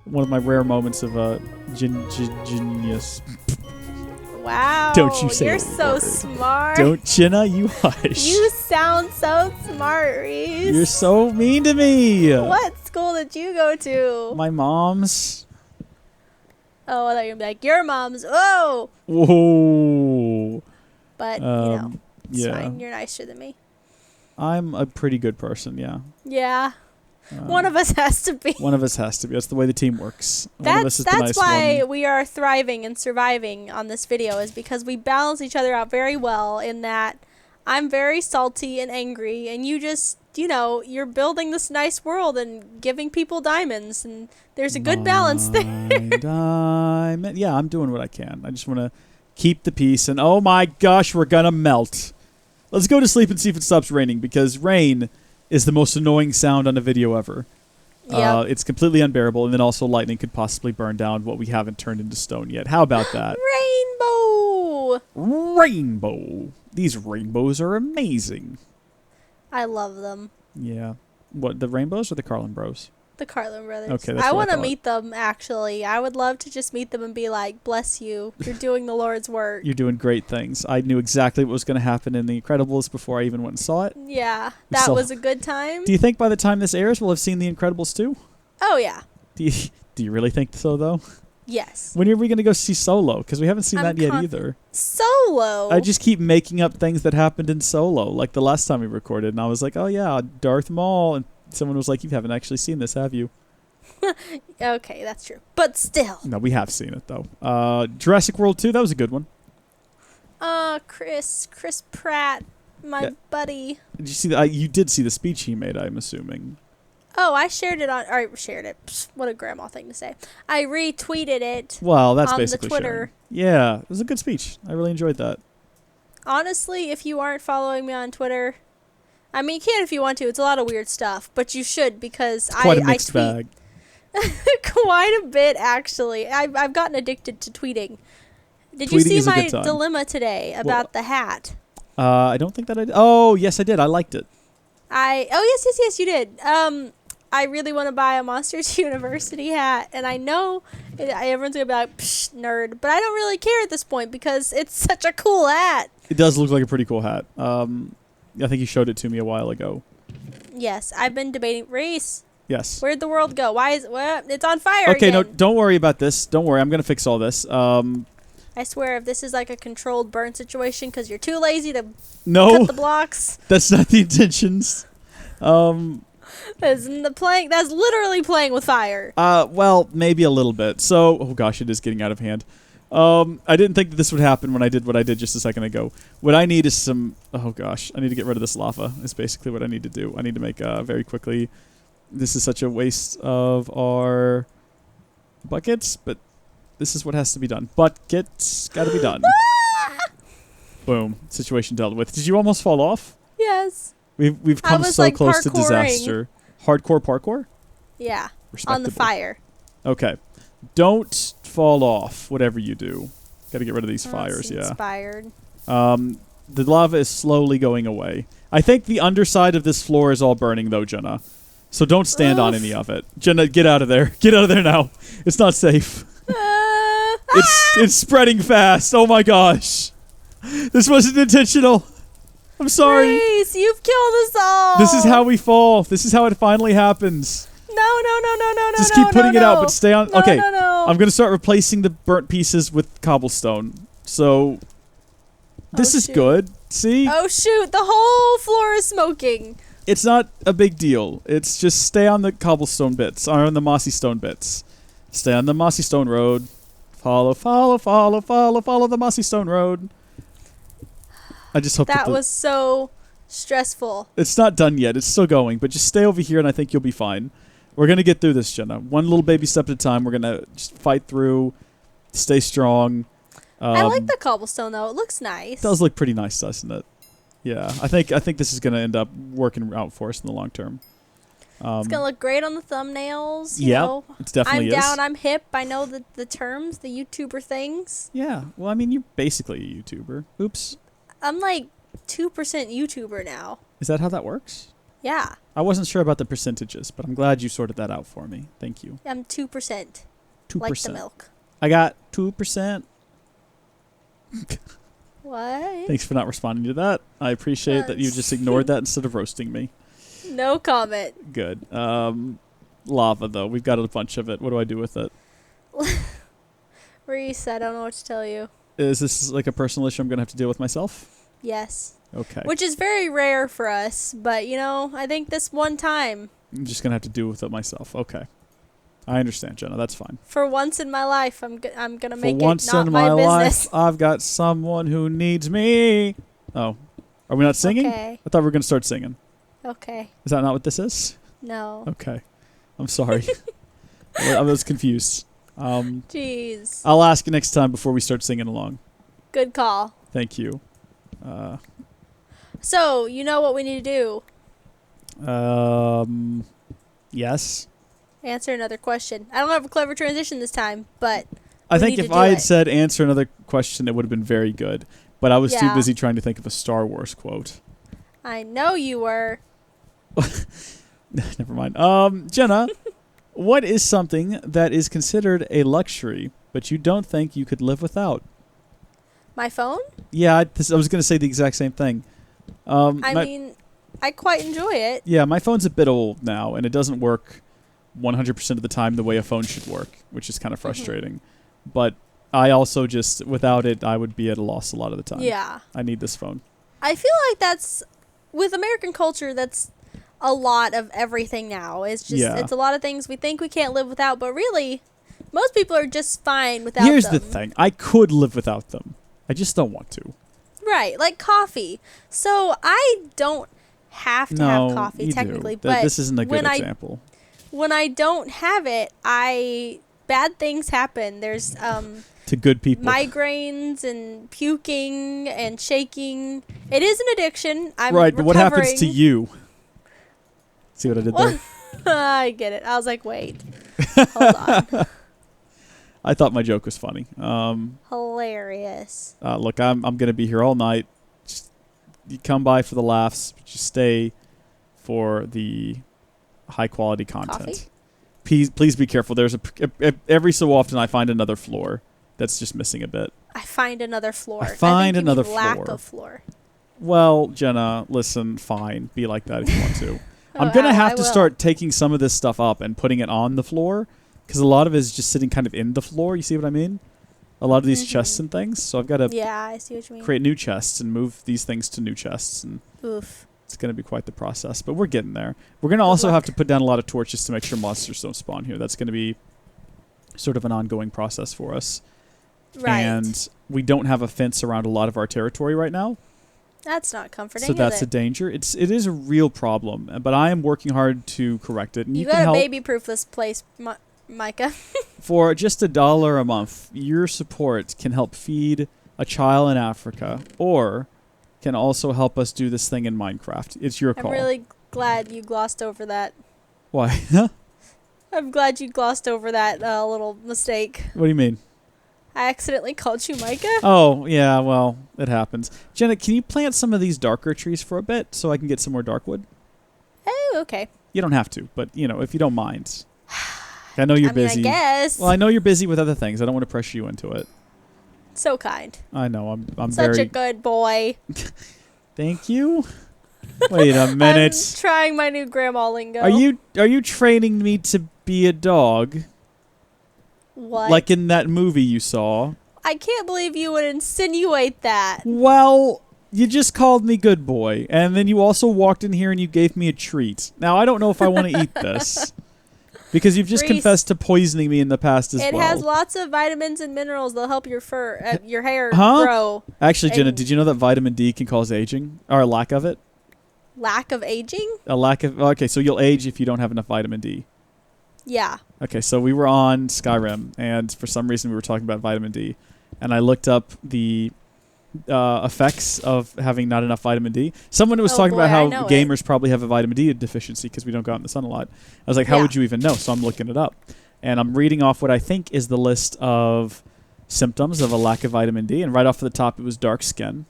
One of my rare moments of genius. Wow. Don't you say You're a so word. smart. Don't, Jenna, you hush. You sound so smart, Rees. You're so mean to me. What school did you go to? My mom's. Oh, I thought you were gonna be like, your mom's. Whoa. Whoa. But, it's yeah. fine. You're nicer than me. I'm a pretty good person, yeah. Yeah. One of us has to be. One of us has to be. That's the way the team works. One of us is the That's nice why one. we are thriving and surviving on this video, is because we balance each other out very well in that I'm very salty and angry, and you just, you're building this nice world and giving people diamonds, and there's a good balance there. Diamond. Yeah, I'm doing what I can. I just want to keep the peace, and oh my gosh, we're going to melt. Let's go to sleep and see if it stops raining, because rain is the most annoying sound on a video ever. Yep. It's completely unbearable, and then also lightning could possibly burn down what we haven't turned into stone yet. How about that? Rainbow! Rainbow. These rainbows are amazing. I love them. Yeah. What, the rainbows or the Carlin Bros? The Carlin brothers. Okay, that's I what I want to thought. meet them, actually. I would love to just meet them and be like, bless you. You're doing the Lord's work. You're doing great things. I knew exactly what was going to happen in The Incredibles before I even went and saw it. Yeah, that was a good time. Do you think by the time this airs, we'll have seen The Incredibles too? Oh, yeah. Do you really think so, though? Yes. When are we going to go see Solo? Because we haven't seen I'm that yet confident. either. Solo? I just keep making up things that happened in Solo, like the last time we recorded, and I was like, oh yeah, Darth Maul, and someone was like, you haven't actually seen this, have you? Okay, that's true. But still. No, we have seen it, though. Jurassic World 2, that was a good one. Chris Pratt, my buddy. Did you see that? You did see the speech he made, I'm assuming. Oh, I shared it on, or shared it. Psst, what a grandma thing to say. I retweeted it. Well, that's on basically the Twitter. sharing. Yeah, it was a good speech. I really enjoyed that. Honestly, if you aren't following me on Twitter, I mean, you can if you want to. It's a lot of weird stuff, but you should, because Quite a I mixed tweet bag. quite a bit, actually. I've gotten addicted to tweeting. Did you Tweeting see is a my good time. dilemma today about the hat? I don't think that I did. Oh, yes, I did. I liked it. Yes, you did. I really want to buy a Monsters University hat, and I know everyone's gonna be like, psh, nerd, but I don't really care at this point because it's such a cool hat. It does look like a pretty cool hat. I think you showed it to me a while ago. Yes, I've been debating. Reese, Yes. where'd the world go? Why is it's on fire Okay, again? no, don't worry about this. Don't worry. I'm going to fix all this. I swear, if this is like a controlled burn situation because you're too lazy to No, cut the blocks, that's not the intentions. that's literally playing with fire. Well, maybe a little bit. So, oh gosh, it is getting out of hand. I didn't think that this would happen when I did what I did just a second ago. What I need is some, oh gosh, I need to get rid of this lava is basically what I need to do. I need to make, very quickly, this is such a waste of our buckets, but this is what has to be done. Buckets, gotta be done. Boom, situation dealt with. Did you almost fall off? Yes. We've come was, so like, close to parkouring. disaster. Hardcore parkour? Yeah. Respectable. On the fire. Okay. Don't fall off, whatever you do. Gotta get rid of these Oh, fires, it's yeah. inspired. The lava is slowly going away. I think the underside of this floor is all burning, though, Jenna. So don't stand on any of it. Jenna, get out of there. Get out of there now. It's not safe. It's spreading fast. Oh my gosh. This wasn't intentional. I'm sorry. Reese, you've killed us all. This is how we fall. This is how it finally happens. No. Just keep putting it out, but stay on. No, okay. no. I'm going to start replacing the burnt pieces with cobblestone. So this is shoot. good. See? Oh shoot, the whole floor is smoking. It's not a big deal. It's just stay on the cobblestone bits, or on the mossy stone bits. Stay on the mossy stone road. Follow the mossy stone road. I just hope That was so stressful. It's not done yet. It's still going, but just stay over here and I think you'll be fine. We're going to get through this, Jenna. One little baby step at a time. We're going to just fight through, stay strong. I like the cobblestone though. It looks nice. It does look pretty nice, doesn't it? Yeah, I think this is going to end up working out for us in the long term. It's gonna look great on the thumbnails. Yeah, it definitely is. I'm down. I'm hip. I know the terms, the YouTuber things. Yeah, well, I mean, you're basically a YouTuber. Oops. I'm like 2% YouTuber now. Is that how that works? Yeah. I wasn't sure about the percentages, but I'm glad you sorted that out for me. Thank you. I'm 2%. 2%. Like the milk. I got 2%. What? Thanks for not responding to that. I appreciate that you just ignored that instead of roasting me. No comment. Good. Lava, though. We've got a bunch of it. What do I do with it? Reese, I don't know what to tell you. Is this like a personal issue I'm going to have to deal with myself? Yes. Okay. Which is very rare for us, but, you know, I think this one time. I'm just going to have to deal with it myself. Okay. I understand, Jenna. That's fine. For once in my life, I'm going to make it For once not in my my business. life, I've got someone who needs me. Oh. Are we not singing? Okay. I thought we were going to start singing. Okay. Is that not what this is? No. Okay. I'm sorry. I was confused. Jeez. I'll ask you next time before we start singing along. Good call. Thank you. So, you know what we need to do? Yes. Answer another question. I don't have a clever transition this time, but I think need if to do I had it. said answer another question, it would have been very good. But I was too Yeah. busy trying to think of a Star Wars quote. I know you were. Never mind. Jenna, what is something that is considered a luxury, but you don't think you could live without? My phone? Yeah, I was going to say the exact same thing. I mean, I quite enjoy it. Yeah, my phone's a bit old now, and it doesn't work 100% of the time the way a phone should work, which is kind of frustrating. But I also just, without it, I would be at a loss a lot of the time. Yeah. I need this phone. I feel like that's, with American culture, that's a lot of everything now. It's just, Yeah. it's a lot of things we think we can't live without, but really, most people are just fine without Here's them. the thing. I could live without them. I just don't want to. Right, like coffee. So I don't have to have coffee technically, but this isn't a good when example. when I don't have it, bad things happen. There's To good people. migraines and puking and shaking. It is an addiction. I'm right, but what happens to recovering. you? See what I did there? I get it. I was like, wait, hold on. I thought my joke was funny. Hilarious. Look, I'm going to be here all night. Just, you come by for the laughs, but you stay for the high quality content. Coffee? Please be careful. There's every so often I find another floor that's just missing a bit. I find another floor. I find think you another mean lack floor. of floor. Well, Jenna, listen, fine. Be like that if you want to. I'm Oh, going to I have to will. start taking some of this stuff up and putting it on the floor because a lot of it is just sitting kind of in the floor. You see what I mean? A lot of these chests and things. So I've got to Yeah, I see what you mean. create new chests and move these things to new chests. And Oof. it's going to be quite the process. But we're getting there. We're going to also luck. have to put down a lot of torches to make sure monsters don't spawn here. That's going to be sort of an ongoing process for us. Right. And we don't have a fence around a lot of our territory right now. That's not comforting. So is that's a it? danger. It is a real problem, but I am working hard to correct it. And you can gotta help baby-proof this place, Micah. for just $1 a month. Your support can help feed a child in Africa, or can also help us do this thing in Minecraft. It's your I'm call. really glad you glossed over that. Why? I'm glad you glossed over that little mistake. What do you mean? I accidentally called you Micah. Oh, yeah, well, it happens. Jenna, can you plant some of these darker trees for a bit so I can get some more dark wood? Oh, okay. You don't have to, but, if you don't mind. I know you're busy. I guess. Well, I know you're busy with other things. I don't want to pressure you into it. So kind. I know. I'm Such very... a good boy. Thank you. Wait a minute. I'm trying my new grandma lingo. Are you training me to be a dog? What? Like in that movie you saw? I can't believe you would insinuate that. Well, you just called me good boy, and then you also walked in here and you gave me a treat. Now, I don't know if I want to eat this. Because you've just Reese, confessed to poisoning me in the past as well. It has lots of vitamins and minerals that'll help your fur, your hair Huh? grow. Actually, Jenna, and- did you know that vitamin D can cause aging? Or a lack of it? Lack of aging? Okay, so you'll age if you don't have enough vitamin D. Yeah. Okay, so we were on Skyrim, and for some reason we were talking about vitamin D. And I looked up the effects of having not enough vitamin D. Someone was talking about how gamers probably have a vitamin D deficiency because we don't go out in the sun a lot. I was like, how would you even know? So I'm looking it up. And I'm reading off what I think is the list of symptoms of a lack of vitamin D. And right off the top, it was dark skin.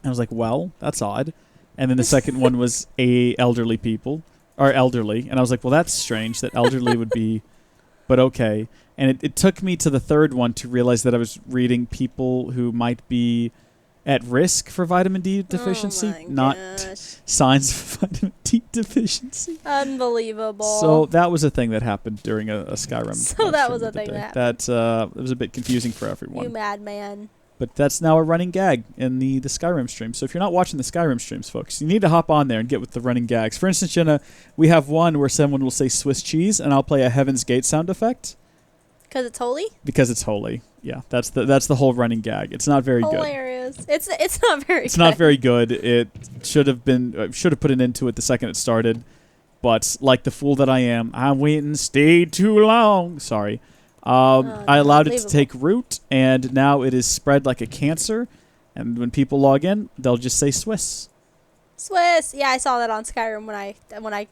I was like, well, that's odd. And then the second one was elderly people, or elderly. And I was like, well, that's strange that elderly would be, but okay. And it took me to the third one to realize that I was reading people who might be at risk for vitamin D deficiency, not signs of vitamin D deficiency. Unbelievable. So that was a thing that happened during a Skyrim. So that was a thing that happened. That was a bit confusing for everyone. You madman. But that's now a running gag in the Skyrim stream. So if you're not watching the Skyrim streams, folks, you need to hop on there and get with the running gags. For instance, Jenna, we have one where someone will say Swiss cheese, and I'll play a Heaven's Gate sound effect. Because it's holy? Because it's holy. Yeah, that's the whole running gag. It's not very good. Hilarious. It's not very good. It's not very good. It should have put an end to it the second it started. But like the fool that I am, I went and stayed too long. Sorry. I allowed it to take root, and now it is spread like a cancer. And when people log in, they'll just say Swiss. Swiss. Yeah, I saw that on Skyrim when I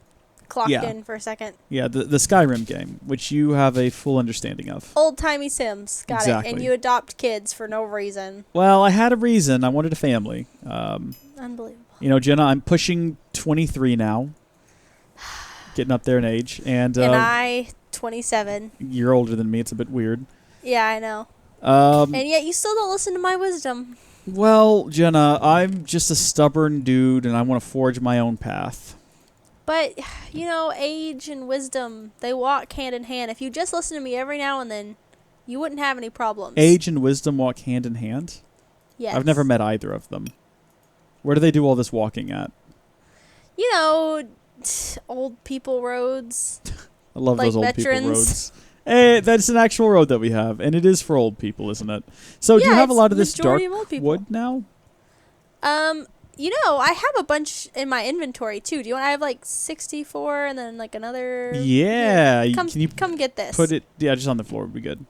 clocked in for a second. Yeah, the Skyrim game, which you have a full understanding of. Old-timey Sims. Got exactly. it. And you adopt kids for no reason. Well, I had a reason. I wanted a family. Unbelievable. You know, Jenna, I'm pushing 23 now. Getting up there in age. And I, 27. You're older than me. It's a bit weird. Yeah, I know. And yet you still don't listen to my wisdom. Well, Jenna, I'm just a stubborn dude, and I want to forge my own path. But, you know, age and wisdom, they walk hand in hand. If you just listen to me every now and then, you wouldn't have any problems. Age and wisdom walk hand in hand? Yes. I've never met either of them. Where do they do all this walking at? You know, old people roads. I love like those old veterans. people roads. Hey, that's an actual road that we have, and it is for old people, isn't it? So do you have a lot of this dark wood now? You know, I have a bunch in my inventory too. Do you want? I have like 64, and then like another. Yeah. Come get this. Put it, just on the floor would be good.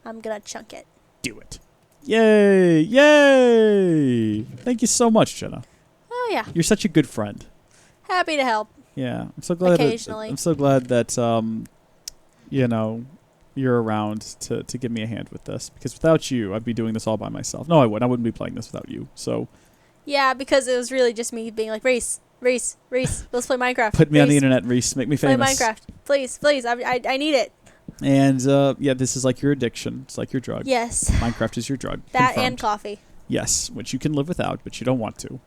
I'm gonna chunk it. Do it. Yay! Yay! Thank you so much, Jenna. Oh yeah. You're such a good friend. Happy to help. Yeah, I'm so glad. Occasionally. I'm so glad that you know, you're around to give me a hand with this, because without you, I'd be doing this all by myself. No, I wouldn't. I wouldn't be playing this without you. So. Yeah, because it was really just me being like, Rees, let's play Minecraft. Put me on the internet, Rees. Make me famous. Play Minecraft. Please. I need it. And, yeah, this is like your addiction. It's like your drug. Yes. Minecraft is your drug. That Confirmed. and coffee. Yes, which you can live without, but you don't want to.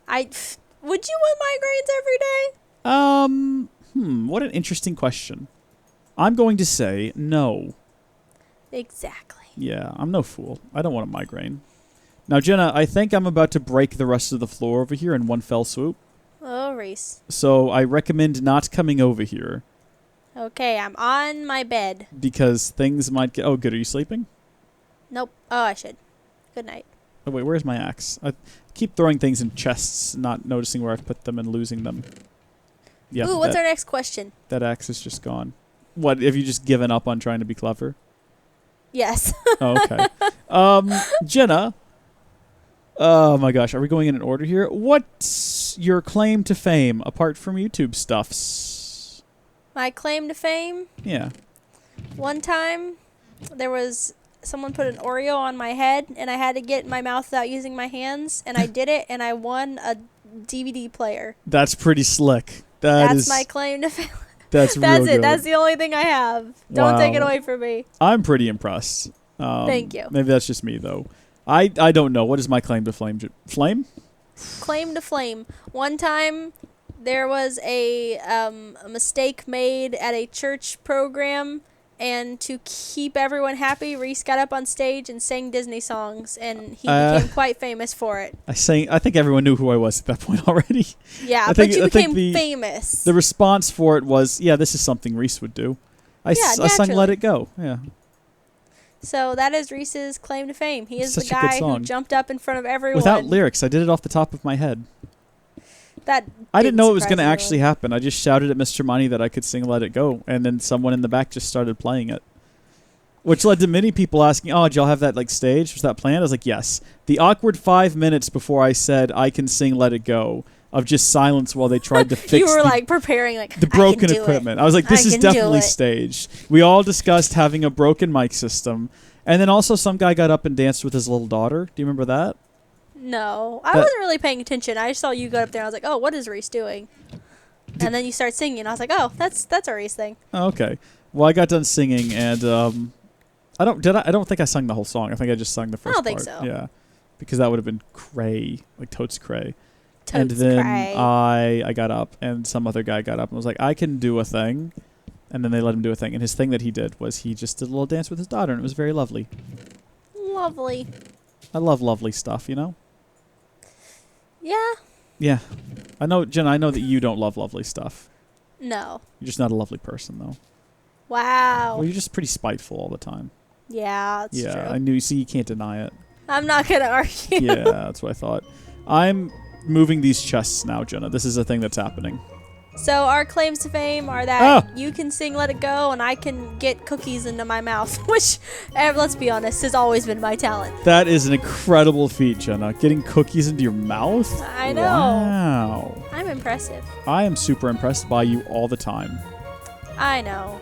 Would you want migraines every day? What an interesting question. I'm going to say no. Exactly. Yeah, I'm no fool. I don't want a migraine. Now, Jenna, I think I'm about to break the rest of the floor over here in one fell swoop. Oh, Rees. So I recommend not coming over here. Okay, I'm on my bed. Because things might get... Oh, good. Are you sleeping? Nope. Oh, I should. Good night. Oh, wait. Where's my axe? I keep throwing things in chests, not noticing where I've put them and losing them. Yeah. Ooh, what's our next question? That axe is just gone. What, have you just given up on trying to be clever? Yes. Oh, okay. Jenna... Oh my gosh, are we going in order here? What's your claim to fame apart from YouTube stuffs? My claim to fame? Yeah. One time, there was someone put an Oreo on my head, and I had to get in my mouth without using my hands, and I did it, and I won a DVD player. That's pretty slick. That's my claim to fame. That's real it. good. That's the only thing I have. Don't take it away from me. I'm pretty impressed. Thank you. Maybe that's just me, though. I don't know. What is my claim to flame? Flame? Claim to flame. One time, there was a mistake made at a church program, and to keep everyone happy, Rees got up on stage and sang Disney songs, and he became quite famous for it. I think everyone knew who I was at that point already. Yeah, but you became famous. The response for it was, yeah, this is something Rees would do. I sang Let It Go. Yeah. So that is Rees's claim to fame. He is the guy who jumped up in front of everyone. Without lyrics. I did it off the top of my head. I didn't know it was going to actually happen. I just shouted at Mr. Money that I could sing Let It Go, and then someone in the back just started playing it. Which led to many people asking, oh, did y'all have that staged? Was that planned? I was like, yes. The awkward 5 minutes before I said I can sing Let It Go of just silence while they tried to fix you were preparing the broken equipment. I was like, this is definitely staged. We all discussed having a broken mic system. And then also some guy got up and danced with his little daughter. Do you remember that? No, I wasn't really paying attention. I just saw you go up there. And I was like, oh, what is Reese doing? And then you start singing. And I was like, oh, that's a Reese thing. Oh, okay. Well, I got done singing, and I don't think I sung the whole song. I think I just sung the first part. I don't think so. Yeah, because that would have been cray, like totes cray. Totes and then cray. I got up, and some other guy got up and was like, I can do a thing. And then they let him do a thing. And his thing that he did was he just did a little dance with his daughter, and it was very lovely. Lovely. I love lovely stuff, you know? Yeah. Yeah. I know, Jenna, I know that you don't love lovely stuff. No. You're just not a lovely person, though. Wow. Well, you're just pretty spiteful all the time. Yeah, that's true. Yeah, I knew. See, you can't deny it. I'm not going to argue. Yeah, that's what I thought. I'm moving these chests now, Jenna. This is a thing that's happening. So our claims to fame are that you can sing Let It Go and I can get cookies into my mouth, which, let's be honest, has always been my talent. That is an incredible feat, Jenna. Getting cookies into your mouth? I know. Wow. I'm impressive. I am super impressed by you all the time. I know.